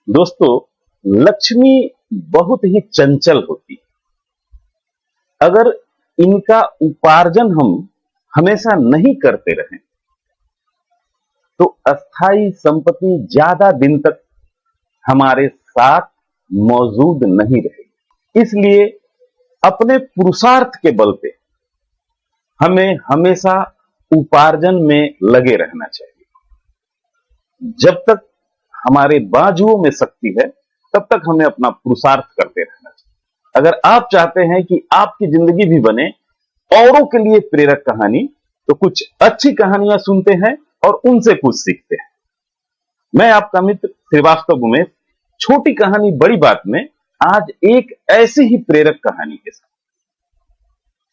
दोस्तों, लक्ष्मी बहुत ही चंचल होती है। अगर इनका उपार्जन हम हमेशा नहीं करते रहें तो अस्थाई संपत्ति ज्यादा दिन तक हमारे साथ मौजूद नहीं रहेगी। इसलिए अपने पुरुषार्थ के बल पे हमें हमेशा उपार्जन में लगे रहना चाहिए। जब तक हमारे बाजुओं में शक्ति है तब तक हमें अपना पुरुषार्थ करते रहना चाहिए। अगर आप चाहते हैं कि आपकी जिंदगी भी बने औरों के लिए प्रेरक कहानी, तो कुछ अच्छी कहानियां सुनते हैं और उनसे कुछ सीखते हैं। मैं आपका मित्र श्रीवास्तव उमेश, छोटी कहानी बड़ी बात में आज एक ऐसी ही प्रेरक कहानी के साथ।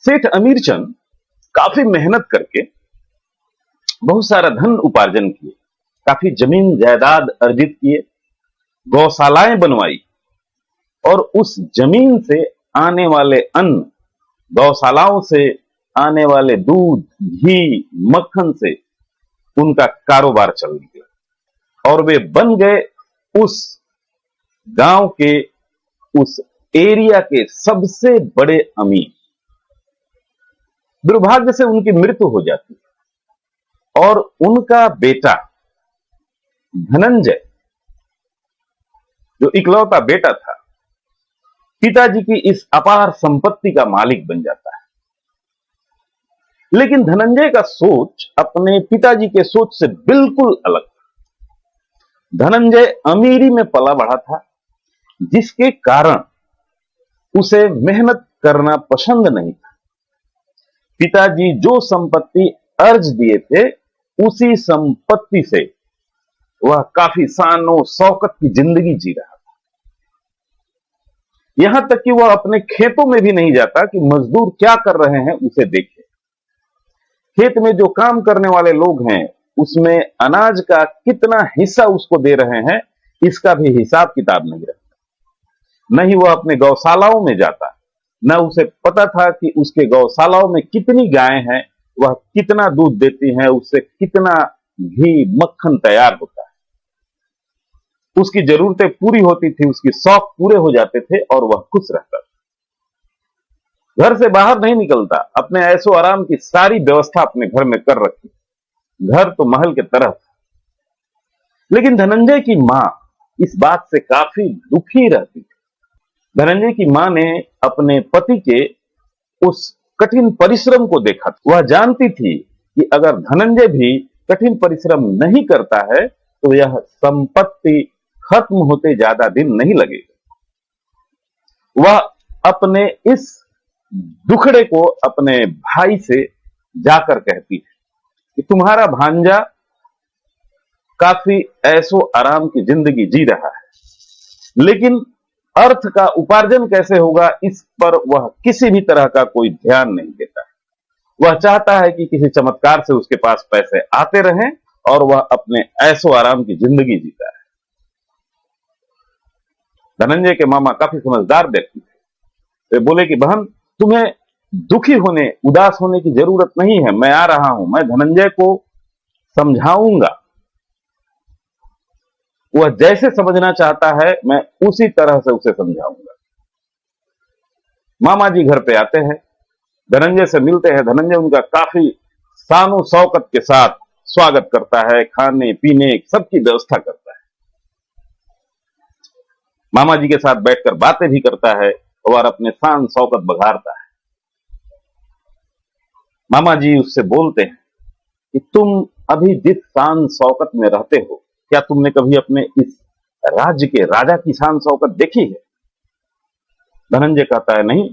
सेठ अमीरचंद काफी मेहनत करके बहुत सारा धन उपार्जन किए, काफी जमीन जायदाद अर्जित किए, गौशालाएं बनवाई और उस जमीन से आने वाले अन्न, गौशालाओं से आने वाले दूध, घी, मक्खन से उनका कारोबार चल गया और वे बन गए उस गांव के, उस एरिया के सबसे बड़े अमीर। दुर्भाग्य से उनकी मृत्यु हो जाती है और उनका बेटा धनंजय, जो इकलौता बेटा था, पिताजी की इस अपार संपत्ति का मालिक बन जाता है। लेकिन धनंजय का सोच अपने पिताजी के सोच से बिल्कुल अलग था। धनंजय अमीरी में पला बढ़ा था, जिसके कारण उसे मेहनत करना पसंद नहीं था। पिताजी जो संपत्ति अर्ज दिए थे, उसी संपत्ति से वह काफी शानो शौकत की जिंदगी जी रहा था। यहां तक कि वह अपने खेतों में भी नहीं जाता कि मजदूर क्या कर रहे हैं उसे देखे। खेत में जो काम करने वाले लोग हैं उसमें अनाज का कितना हिस्सा उसको दे रहे हैं, इसका भी हिसाब किताब नहीं रखता। न ही वह अपने गौशालाओं में जाता, न उसे पता था कि उसके गौशालाओं में कितनी गायें हैं, वह कितना दूध देती हैं, उससे कितना घी मक्खन तैयार होता है। उसकी जरूरतें पूरी होती थी, उसकी शौक पूरे हो जाते थे और वह खुश रहता था। घर से बाहर नहीं निकलता, अपने ऐशो आराम की सारी व्यवस्था अपने घर में कर रखी। घर तो महल के तरह था। लेकिन धनंजय की मां इस बात से काफी दुखी रहती थी। धनंजय की मां ने अपने पति के उस कठिन परिश्रम को देखा। वह जानती थी कि अगर धनंजय भी कठिन परिश्रम नहीं करता है तो यह संपत्ति खत्म होते ज्यादा दिन नहीं लगेगा। वह अपने इस दुखड़े को अपने भाई से जाकर कहती है कि तुम्हारा भांजा काफी ऐशो आराम की जिंदगी जी रहा है, लेकिन अर्थ का उपार्जन कैसे होगा इस पर वह किसी भी तरह का कोई ध्यान नहीं देता है। वह चाहता है कि किसी चमत्कार से उसके पास पैसे आते रहें और वह अपने ऐशो आराम की जिंदगी जीता है। धनंजय के मामा काफी समझदार व्यक्ति थे। वे बोले कि बहन, तुम्हें दुखी होने, उदास होने की जरूरत नहीं है। मैं आ रहा हूं, मैं धनंजय को समझाऊंगा। वह जैसे समझना चाहता है मैं उसी तरह से उसे समझाऊंगा। मामा जी घर पे आते हैं, धनंजय से मिलते हैं। धनंजय उनका काफी शानो शौकत के साथ स्वागत करता है, खाने पीने सबकी व्यवस्था करता है। मामा जी के साथ बैठकर बातें भी करता है और अपने शान शौकत बघारता है। मामा जी उससे बोलते हैं कि तुम अभी जिस शान शौकत में रहते हो, क्या तुमने कभी अपने इस राज्य के राजा की शान शौकत देखी है? धनंजय कहता है, नहीं,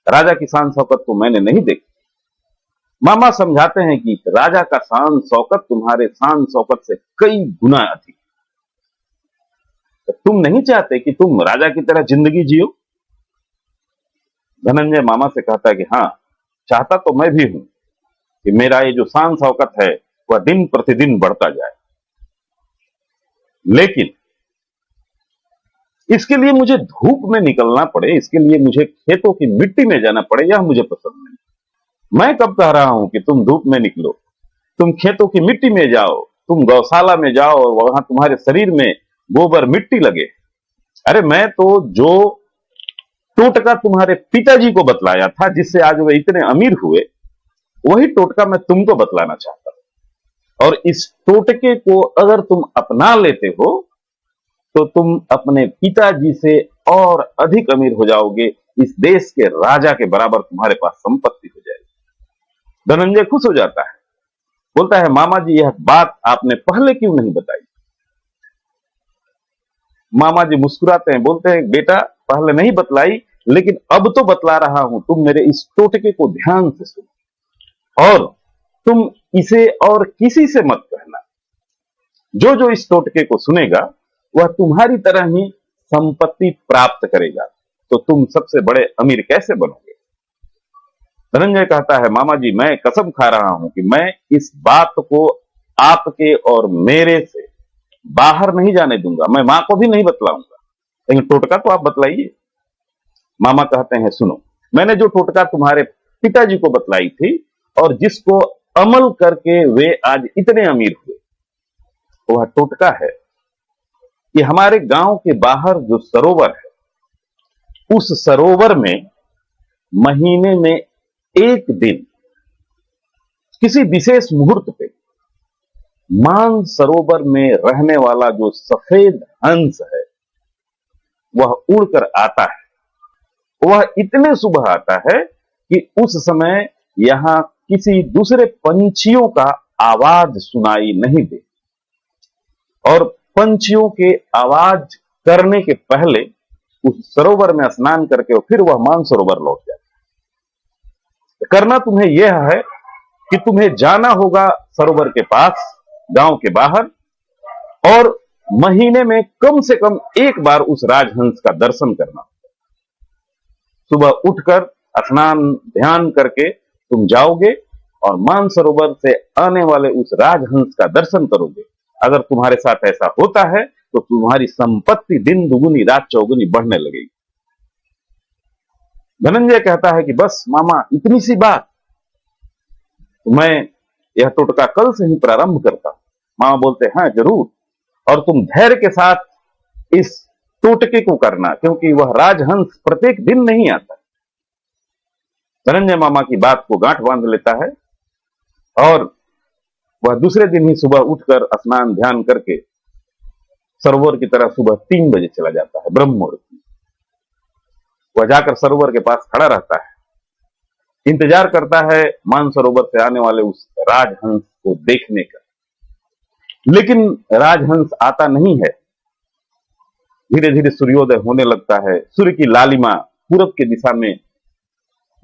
राजा की शान शौकत तो मैंने नहीं देखी। मामा समझाते हैं कि राजा का शान शौकत तुम्हारे शान शौकत से कई गुना अधिक। तो तुम नहीं चाहते कि तुम राजा की तरह जिंदगी जियो? धनंजय मामा से कहता है कि हाँ, चाहता तो मैं भी हूं कि मेरा ये जो शान शौकत है वह दिन प्रतिदिन बढ़ता जाए, लेकिन इसके लिए मुझे धूप में निकलना पड़े, इसके लिए मुझे खेतों की मिट्टी में जाना पड़े, यह मुझे पसंद नहीं। मैं कब कह रहा हूं कि तुम धूप में निकलो? तुम खेतों की मिट्टी में जाओ, तुम गौशाला में जाओ और वहां तुम्हारे शरीर में गोबर मिट्टी लगे। अरे मैं तो जो टोटका तुम्हारे पिताजी को बतलाया था, जिससे आज वे इतने अमीर हुए, वही टोटका मैं तुमको बतलाना चाहता हूं। और इस टोटके को अगर तुम अपना लेते हो तो तुम अपने पिताजी से और अधिक अमीर हो जाओगे। इस देश के राजा के बराबर तुम्हारे पास संपत्ति हो जाएगी। धनंजय खुश हो जाता है, बोलता है मामा जी यह बात आपने पहले क्यों नहीं बताई। मामा जी मुस्कुराते हैं, बोलते हैं बेटा पहले नहीं बतलाई, लेकिन अब तो बतला रहा हूं, तुम मेरे इस टोटके को ध्यान से सुनो और तुम इसे और किसी से मत कहना। जो जो इस टोटके को सुनेगा वह तुम्हारी तरह ही संपत्ति प्राप्त करेगा, तो तुम सबसे बड़े अमीर कैसे बनोगे। धनंजय कहता है मामा जी मैं कसम खा रहा हूं कि मैं इस बात को आपके और मेरे से बाहर नहीं जाने दूंगा, मैं मां को भी नहीं बतलाऊंगा, लेकिन टोटका तो आप बतलाइए। मामा कहते हैं सुनो, मैंने जो टोटका तुम्हारे पिताजी को बतलाई थी और जिसको अमल करके वे आज इतने अमीर हुए, वह टोटका है कि हमारे गांव के बाहर जो सरोवर है, उस सरोवर में महीने में एक दिन किसी विशेष मुहूर्त पे मान सरोवर में रहने वाला जो सफेद हंस है वह उड़कर आता है। वह इतने सुबह आता है कि उस समय यहां किसी दूसरे पंछियों का आवाज सुनाई नहीं दे, और पंछियों के आवाज करने के पहले उस सरोवर में स्नान करके फिर वह मानसरोवर लौट जाता है। करना तुम्हें यह है कि तुम्हें जाना होगा सरोवर के पास गांव के बाहर, और महीने में कम से कम एक बार उस राजहंस का दर्शन करना। सुबह उठकर स्नान ध्यान करके तुम जाओगे और मानसरोवर से आने वाले उस राजहंस का दर्शन करोगे। अगर तुम्हारे साथ ऐसा होता है तो तुम्हारी संपत्ति दिन दुगुनी रात चौगुनी बढ़ने लगेगी। धनंजय कहता है कि बस मामा इतनी सी बात, तो मैं यह टोटका कल से ही प्रारंभ करता हूं। मामा बोलते हैं हाँ जरूर, और तुम धैर्य के साथ इस टोटके को करना, क्योंकि वह राजहंस प्रत्येक दिन नहीं आता। धनंजय मामा की बात को गांठ बांध लेता है और वह दूसरे दिन ही सुबह उठकर स्नान ध्यान करके सरोवर की तरफ सुबह 3 बजे चला जाता है, ब्रह्म मुहूर्त में। वह जाकर सरोवर के पास खड़ा रहता है, इंतजार करता है मानसरोवर से आने वाले उस राजहंस को देखने का, लेकिन राजहंस आता नहीं है। धीरे धीरे सूर्योदय होने लगता है, सूर्य की लालिमा पूरब की दिशा में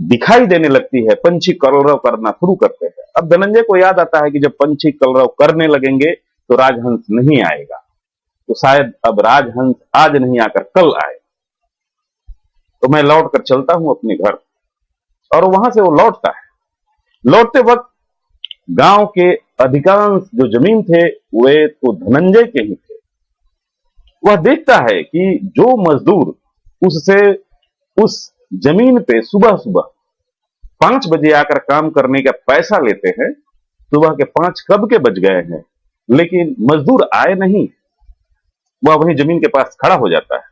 दिखाई देने लगती है, पंछी कलरव करना शुरू करते हैं। अब धनंजय को याद आता है कि जब पंछी कलरव करने लगेंगे तो राजहंस नहीं आएगा, तो शायद अब राजहंस आज नहीं आकर कल आए, तो मैं लौट कर चलता हूं अपने घर। और वहां से वो लौटता है। लौटते वक्त गांव के अधिकांश जो जमीन थे वे तो धनंजय के ही थे। वह देखता है कि जो मजदूर उससे उस जमीन पे सुबह सुबह 5 बजे आकर काम करने का पैसा लेते हैं, सुबह के 5 कब के बज गए हैं, लेकिन मजदूर आए नहीं। वह वहीं जमीन के पास खड़ा हो जाता है,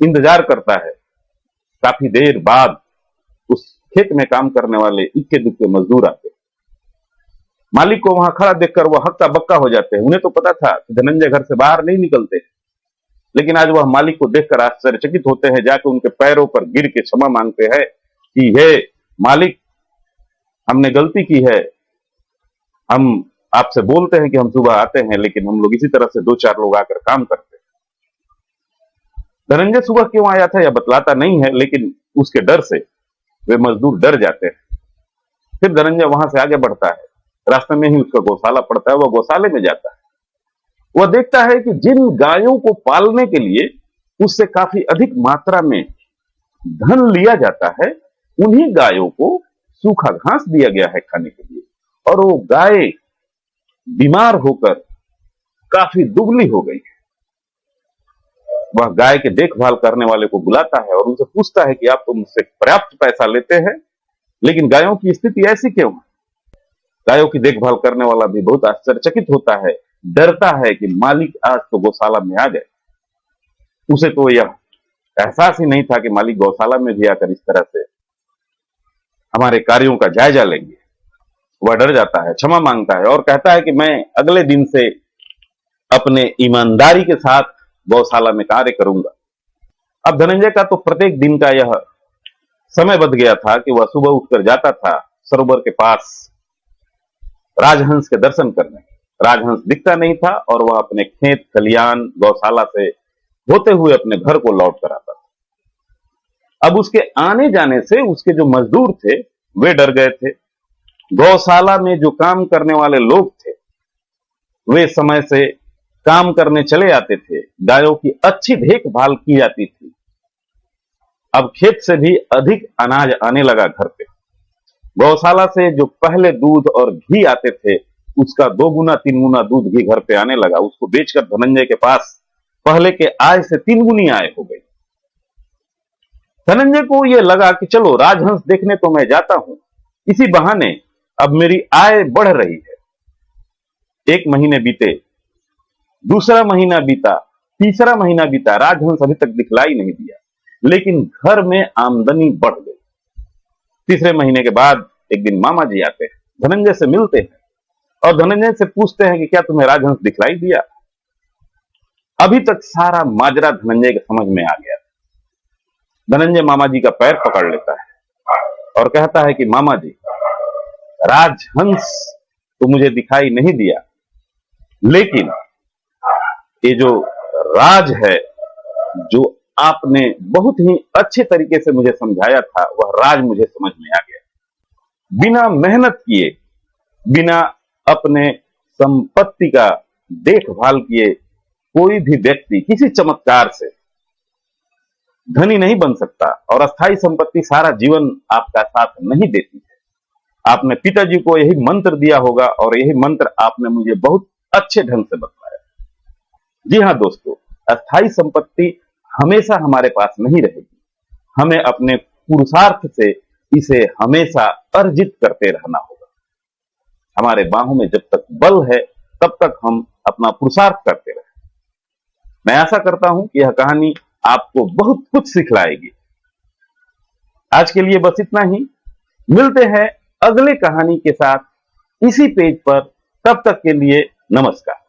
इंतजार करता है। काफी देर बाद उस खेत में काम करने वाले इक्के दुक्के मजदूर आते। मालिक को वहां खड़ा देखकर वह हक्का बक्का हो जाते हैं। उन्हें तो पता था कि धनंजय घर से बाहर नहीं निकलते, लेकिन आज वह मालिक को देखकर आश्चर्यचकित होते हैं। जाकर उनके पैरों पर गिर के क्षमा मांगते हैं कि हे मालिक, हमने गलती की है, हम आपसे बोलते हैं कि हम सुबह आते हैं, लेकिन हम लोग इसी तरह से 2-4 लोग आकर काम करते हैं। धनंजय सुबह क्यों आया था यह बतलाता नहीं है, लेकिन उसके डर से वे मजदूर डर जाते हैं। फिर धनंजय वहां से आगे बढ़ता है। रास्ते में ही उसका गौशाला पड़ता है, वह गौशाले में जाता है। वह देखता है कि जिन गायों को पालने के लिए उससे काफी अधिक मात्रा में धन लिया जाता है, उन्हीं गायों को सूखा घास दिया गया है खाने के लिए, और वो गाय बीमार होकर काफी दुबली हो गई है। वह गाय के देखभाल करने वाले को बुलाता है और उनसे पूछता है कि आप तो मुझसे पर्याप्त पैसा लेते हैं, लेकिन गायों की स्थिति ऐसी क्यों है। गायों की देखभाल करने वाला भी बहुत आश्चर्यचकित होता है डरता है कि मालिक आज तो गौशाला में आ गए। उसे तो यह एहसास ही नहीं था कि मालिक गौशाला में भी आकर इस तरह से हमारे कार्यों का जायजा लेंगे। वह डर जाता है, क्षमा मांगता है और कहता है कि मैं अगले दिन से अपने ईमानदारी के साथ गौशाला में कार्य करूंगा। अब धनंजय का तो प्रत्येक दिन का यह समय बदल गया था कि वह सुबह उठकर जाता था सरोवर के पास राजहंस के दर्शन करने। राजहंस दिखता नहीं था और वह अपने खेत खलियान गौशाला से होते हुए अपने घर को लौट कर आता था। अब उसके आने जाने से उसके जो मजदूर थे वे डर गए थे। गौशाला में जो काम करने वाले लोग थे वे समय से काम करने चले आते थे। गायों की अच्छी देखभाल की जाती थी। अब खेत से भी अधिक अनाज आने लगा घर पे। गौशाला से जो पहले दूध और घी आते थे उसका 2 गुना 3 गुना दूध घी घर पे आने लगा। उसको बेचकर धनंजय के पास पहले के आय से 3 गुनी आय हो गई। धनंजय को यह लगा कि चलो राजहंस देखने तो मैं जाता हूं, इसी बहाने अब मेरी आय बढ़ रही है। 1 महीने बीते, दूसरा महीना बीता, तीसरा महीना बीता, राजहंस अभी तक दिखलाई नहीं दिया, लेकिन घर में आमदनी बढ़ गई। तीसरे महीने के बाद एक दिन मामा जी आते हैं, धनंजय से मिलते हैं और धनंजय से पूछते हैं कि क्या तुम्हें राजहंस दिखलाई दिया। अभी तक सारा माजरा धनंजय के समझ में आ गया। धनंजय मामा जी का पैर पकड़ लेता है और कहता है कि मामा जी, राजहंस तो मुझे दिखाई नहीं दिया, लेकिन ये जो राज है जो आपने बहुत ही अच्छे तरीके से मुझे समझाया था, वह राज मुझे समझ में आ गया। बिना मेहनत किए, बिना अपने संपत्ति का देखभाल किए कोई भी व्यक्ति किसी चमत्कार से धनी नहीं बन सकता और अस्थाई संपत्ति सारा जीवन आपका साथ नहीं देती है। आपने पिताजी को यही मंत्र दिया होगा और यही मंत्र आपने मुझे बहुत अच्छे ढंग से बताया। जी हां दोस्तों, अस्थाई संपत्ति हमेशा हमारे पास नहीं रहेगी। हमें अपने पुरुषार्थ से इसे हमेशा अर्जित करते रहना होगा। हमारे बाहों में जब तक बल है तब तक हम अपना पुरुषार्थ करते रहें। मैं आशा करता हूं कि यह कहानी आपको बहुत कुछ सिखलाएगी। आज के लिए बस इतना ही। मिलते हैं अगले कहानी के साथ इसी पेज पर। तब तक के लिए नमस्कार।